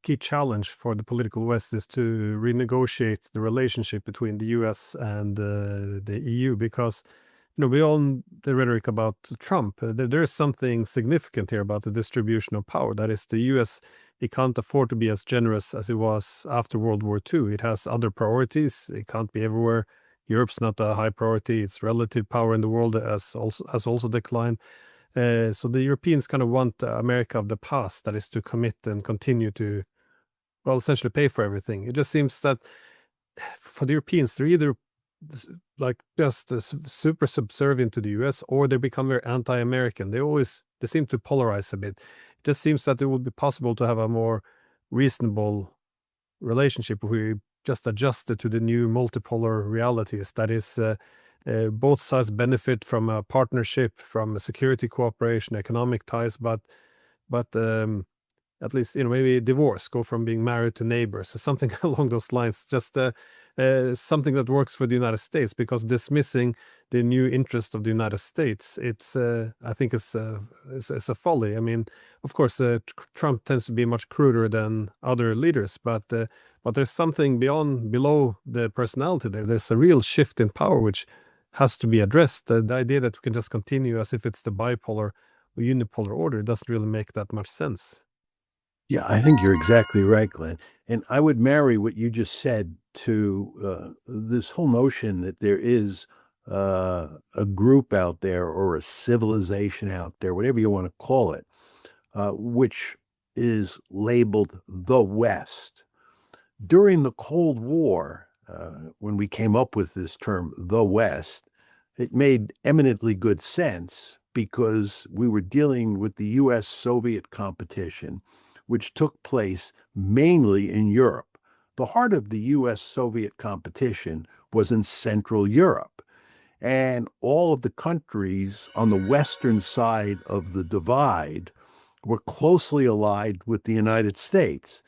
key challenge for the political West is to renegotiate the relationship between the US and the EU, because beyond the rhetoric about Trump, there is something significant here about the distribution of power. That is, the US, it can't afford to be as generous as it was after World War II. It has other priorities. It can't be everywhere. Europe's not a high priority. Its relative power in the world has also declined. So the Europeans kind of want the America of the past, that is to commit and continue to, well, essentially pay for everything. It just seems that for the Europeans, they're either like just super subservient to the US, or they become very anti-American. They seem to polarize a bit. It just seems that it would be possible to have a more reasonable relationship if we just adjusted to the new multipolar realities. That is, both sides benefit from a partnership, from a security cooperation, economic ties, but at least maybe divorce, go from being married to neighbors, or something along those lines. Just something that works for the United States, because dismissing the new interest of the United States, I think it's a folly. I mean, of course, Trump tends to be much cruder than other leaders, but there's something below the personality there. There's a real shift in power which has to be addressed. The idea that we can just continue as if it's the bipolar or unipolar order doesn't really make that much sense. Yeah, I think you're exactly right, Glenn. And I would marry what you just said to this whole notion that there is a group out there, or a civilization out there, whatever you want to call it, which is labeled the West. During the Cold War, when we came up with this term, the West, it made eminently good sense because we were dealing with the US Soviet competition, which took place mainly in Europe. The heart of the US Soviet competition was in Central Europe. And all of the countries on the western side of the divide were closely allied with the United States.